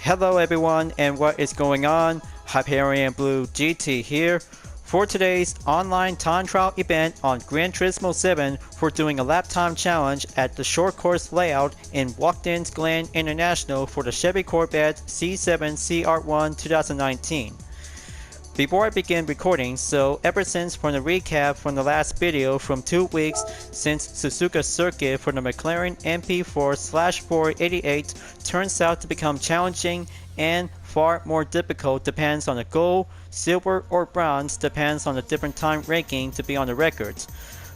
Hello everyone, and what is going on? Hyperion-Blue-GT here for today's online time trial event on Gran Turismo 7 for doing a lap time challenge at the short course layout in Watkins Glen International for the Chevy Corvette C7 ZR1 2019. Before I begin recording, so ever since from the recap from the last video from 2 weeks since Suzuka Circuit for the McLaren MP4/488 turns out to become challenging and far more difficult, depends on the gold, silver or bronze, depends on the different time ranking to be on the records.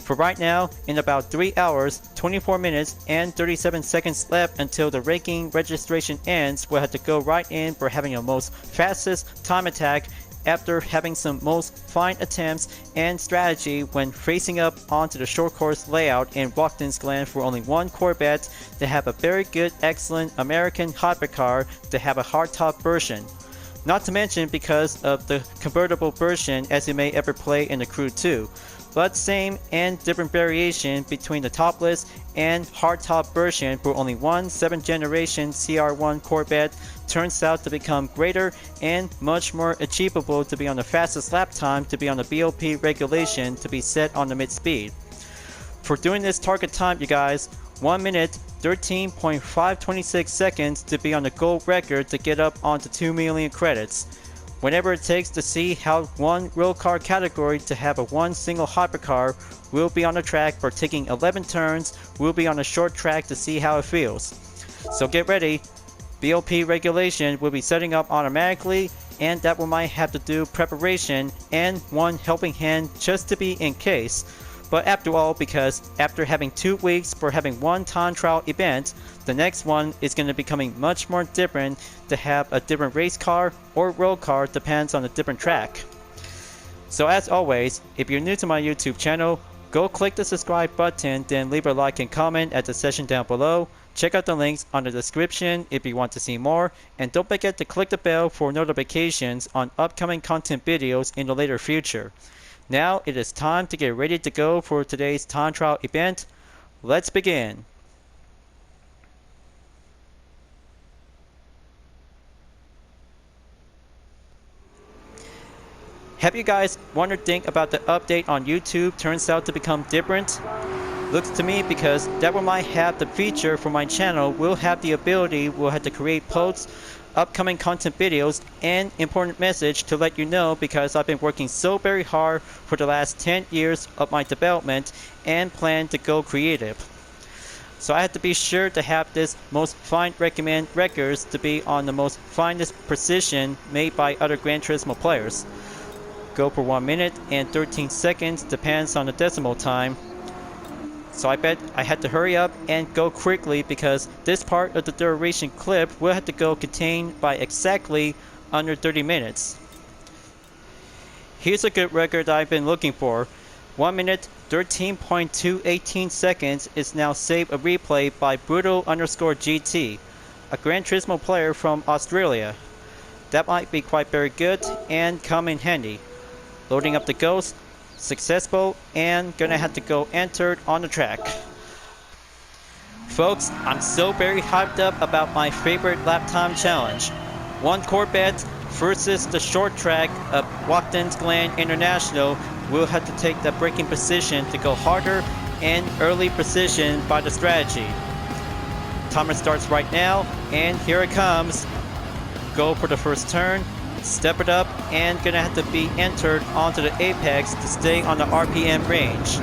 For right now, in about 3 hours, 24 minutes and 37 seconds left until the ranking registration ends, we'll have to go right in for having the most fastest time attack after having some most fine attempts and strategy when facing up onto the short course layout in Watkins Glen for only one Corvette to have a very good, excellent American hypercar to have a hardtop version. Not to mention because of the convertible version as you may ever play in the Crew 2. But same and different variation between the topless and hardtop version for only one 7th generation CR1 Corvette turns out to become greater and much more achievable to be on the fastest lap time to be on the BOP regulation to be set on the mid speed. For doing this target time, you guys, 1 minute 13.526 seconds to be on the gold record to get up onto 2 million credits. Whenever it takes to see how one real car category to have a one single hypercar will be on the track for taking 11 turns, will be on a short track to see how it feels. So get ready, BOP regulation will be setting up automatically, and that we might have to do preparation and one helping hand just to be in case. But after all, because after having 2 weeks for having one time trial event, the next one is going to be becoming much more different to have a different race car or road car, depends on a different track. So as always, if you're new to my YouTube channel, go click the subscribe button, then leave a like and comment at the section down below. Check out the links on the description if you want to see more, and don't forget to click the bell for notifications on upcoming content videos in the later future. Now it is time to get ready to go for today's time trial event. Let's begin. Have you guys wondered about the update on YouTube turns out to become different? Looks to me because that one might have the feature for my channel will have the ability we'll have to create posts, upcoming content videos, and important message to let you know because I've been working so very hard for the last 10 years of my development and plan to go creative. So I had to be sure to have this most fine recommend records to be on the most finest precision made by other Gran Turismo players. Go for 1 minute and 13 seconds, depends on the decimal time. So I bet I had to hurry up and go quickly because this part of the duration clip will have to go contained by exactly under 30 minutes. Here's a good record I've been looking for. 1 minute 13.218 seconds is now saved a replay by Brutal_GT, a Gran Turismo player from Australia. That might be quite very good and come in handy. Loading up the ghost. Successful and gonna have to go entered on the track. Folks, I'm so very hyped up about my favorite lap time challenge. One Corvette versus the short track of Watkins Glen International will have to take the braking position to go harder and early precision by the strategy. Timer starts right now and here it comes. Go for the first turn. Step it up and gonna have to be entered onto the apex to stay on the RPM range.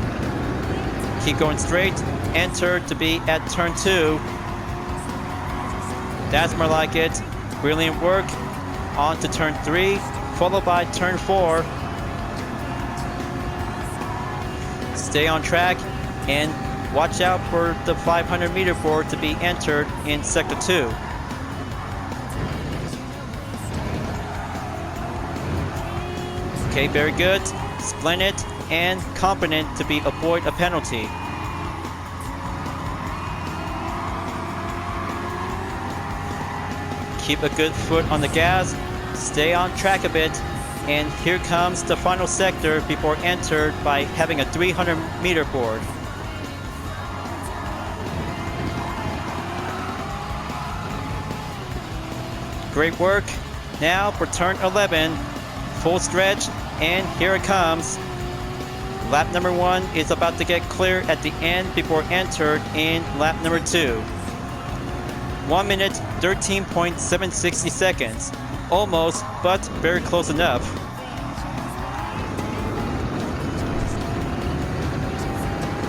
Keep going straight, enter to be at turn 2. That's more like it. Brilliant work. On to turn 3, followed by turn 4. Stay on track and watch out for the 500 meter board to be entered in sector 2. Okay, very good, splendid, and competent to be avoid a penalty. Keep a good foot on the gas, stay on track a bit, and here comes the final sector before entered by having a 300 meter board. Great work. Now for turn 11, full stretch, and here it comes. Lap number 1 is about to get clear at the end before entered in lap number 2. 1 minute 13.760 seconds. Almost, but very close enough.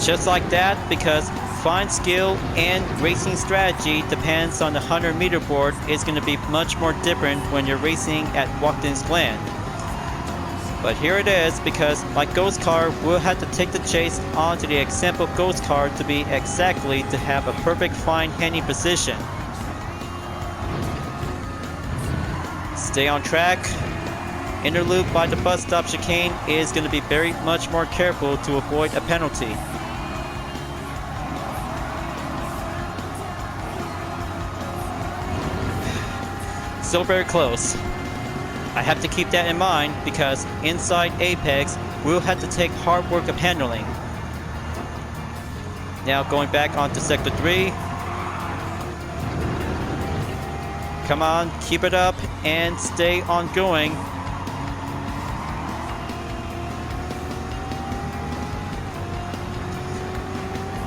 Just like that, because fine skill and racing strategy depends on the 100-meter board, is going to be much more different when you're racing at Watkins Glen. But here it is, because my ghost car will have to take the chase onto the example ghost car to be exactly to have a perfect fine handling position. Stay on track. Inner loop by the bus stop chicane is going to be very much more careful to avoid a penalty. Still very close. I have to keep that in mind because inside apex we'll have to take hard work of handling. Now going back onto sector 3. Come on, keep it up and stay on going.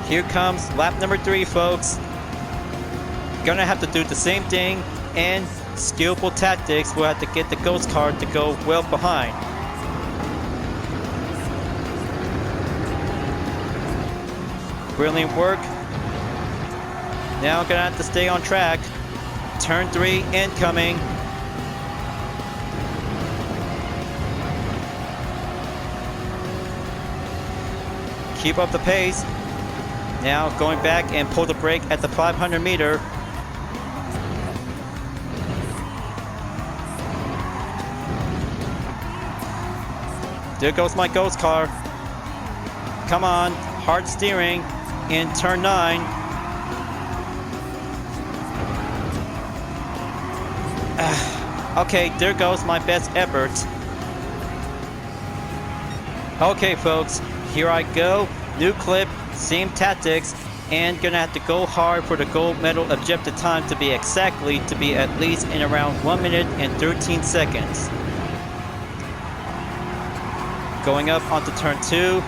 Here comes lap number 3, folks. Gonna have to do the same thing, and skillful tactics will have to get the ghost car to go well behind. Brilliant work. Now gonna have to stay on track. Turn 3 incoming. Keep up the pace. Now going back and pull the brake at the 500 meter. There goes my ghost car. Come on, hard steering in turn 9. Okay, there goes my best effort. Okay folks, here I go. New clip, same tactics, and gonna have to go hard for the gold medal objective time to be exactly to be at least in around 1 minute and 13 seconds. Going up onto turn 2.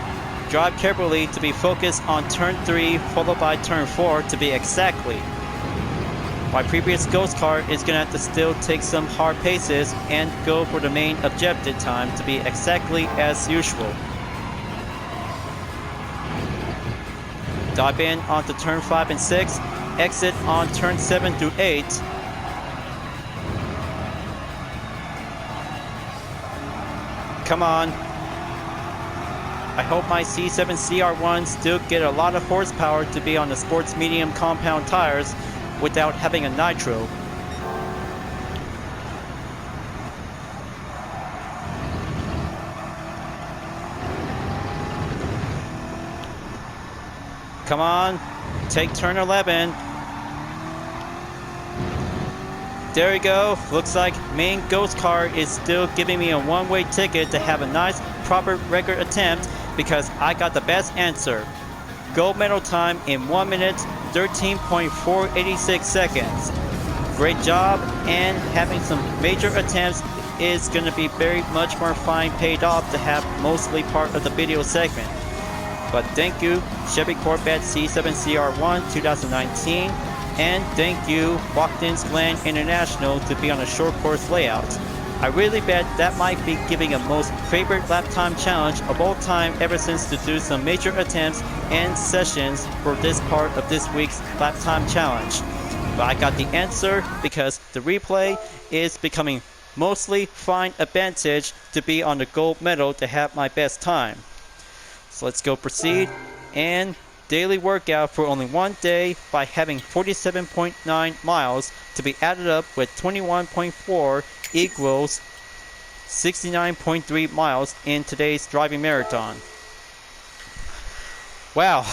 Drive carefully to be focused on turn 3 followed by turn 4 to be exactly. My previous ghost car is going to have to still take some hard paces and go for the main objective time to be exactly as usual. Dive in onto turn 5 and 6, exit on turn 7 through 8. Come on. I hope my C7 ZR1 still get a lot of horsepower to be on the sports medium compound tires without having a nitro. Come on, take turn 11. There we go. Looks like main ghost car is still giving me a one-way ticket to have a nice proper record attempt because I got the best answer. Gold medal time in 1 minute 13.486 seconds. Great job, and having some major attempts is going to be very much more fine paid off to have mostly part of the video segment. But thank you Chevy Corvette C7 ZR1 2019, and thank you Watkins Glen International to be on a short course layout. I really bet that might be giving a most favorite lap time challenge of all time ever since to do some major attempts and sessions for this part of this week's lap time challenge. But I got the answer because the replay is becoming mostly fine advantage to be on the gold medal to have my best time. So let's go proceed, and daily workout for only one day by having 47.9 miles to be added up with 21.4 equals 69.3 miles in today's driving marathon. Wow,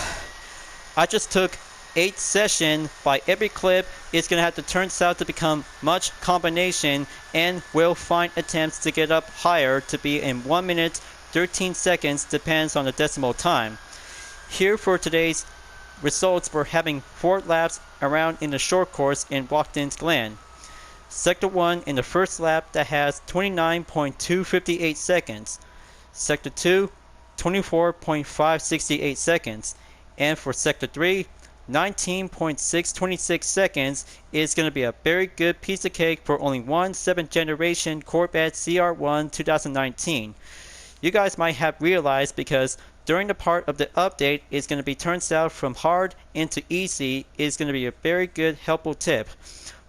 I just took 8 sessions by every clip. It's going to have to turn out to become much combination and will find attempts to get up higher to be in 1 minute 13 seconds depends on the decimal time. Here for today's results for having 4 laps around in the short course in Watkins Glen. Sector 1 in the first lap that has 29.258 seconds. Sector 2, 24.568 seconds. And for Sector 3, 19.626 seconds is going to be a very good piece of cake for only one 7th generation Corvette ZR1 2019. You guys might have realized because during the part of the update is going to be turned south from hard into easy is going to be a very good helpful tip.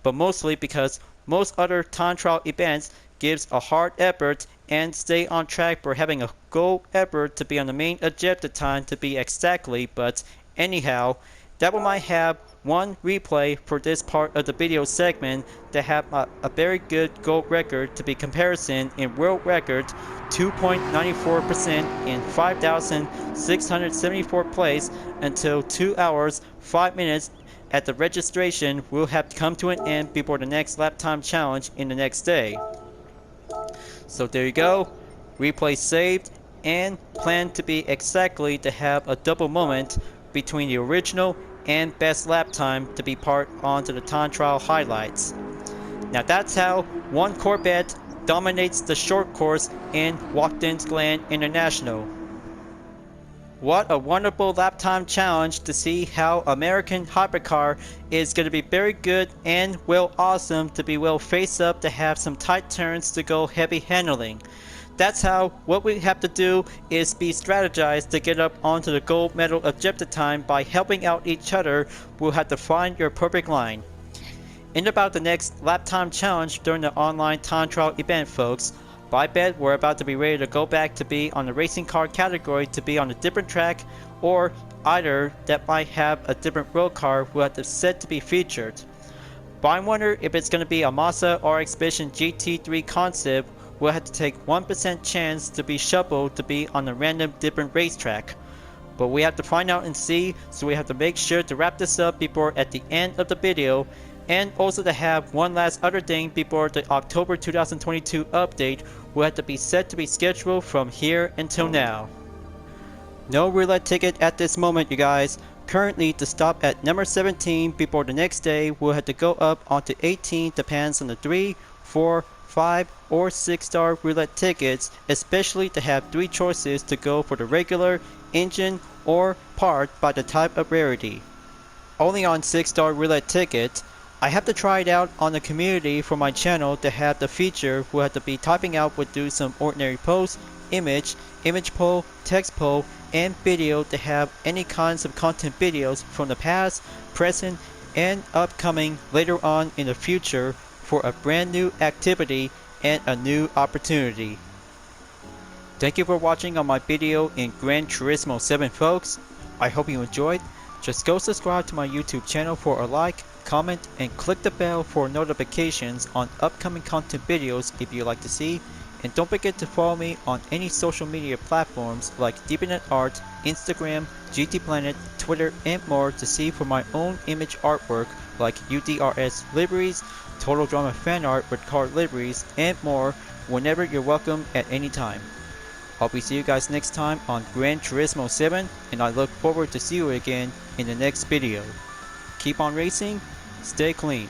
But mostly because most other time trial events gives a hard effort and stay on track for having a goal effort to be on the main objective time to be exactly, but anyhow, that one might have one replay for this part of the video segment that have a very good gold record to be comparison in world record 2.94% in 5,674 plays until 2 hours 5 minutes at the registration will have come to an end before the next lap time challenge in the next day. So there you go, replay saved and planned to be exactly to have a double moment between the original and best lap time to be part onto the time trial highlights. Now that's how one Corvette dominates the short course in Watkins Glen International. What a wonderful lap time challenge to see how American hypercar is going to be very good and well awesome to be well face up to have some tight turns to go heavy handling. That's how what we have to do is be strategized to get up onto the gold medal objective time by helping out each other. We'll have to find your perfect line. In about the next lap time challenge during the online time trial event, folks, I bet we're about to be ready to go back to be on the racing car category to be on a different track, or either that might have a different road car will have to set to be featured. But I wonder if it's going to be a Mazda RX Vision GT3 concept. We'll have to take 1% chance to be shuffled to be on a random different racetrack. But we have to find out and see, so we have to make sure to wrap this up before at the end of the video, and also to have one last other thing before the October 2022 update will have to be set to be scheduled from here until now. No roulette ticket at this moment, you guys. Currently to stop at number 17 before the next day we'll have to go up onto 18, depends on the 3, 4, 5 or 6 star roulette tickets, especially to have 3 choices to go for the regular, engine or part by the type of rarity. Only on 6 star roulette ticket, I have to try it out on the community for my channel to have the feature we'll have to be typing out would do some ordinary post, image poll, text poll, and video to have any kinds of content videos from the past, present, and upcoming later on in the future for a brand new activity and a new opportunity. Thank you for watching on my video in Gran Turismo 7, folks. I hope you enjoyed. Just go subscribe to my YouTube channel for a like, comment, and click the bell for notifications on upcoming content videos if you like to see. And don't forget to follow me on any social media platforms like DeepNetArt, Instagram, GT Planet, Twitter, and more to see for my own image artwork like UDRS liveries, Total Drama fan art with car liveries, and more whenever you're welcome at any time. Hope we see you guys next time on Gran Turismo 7, and I look forward to see you again in the next video. Keep on racing, stay clean.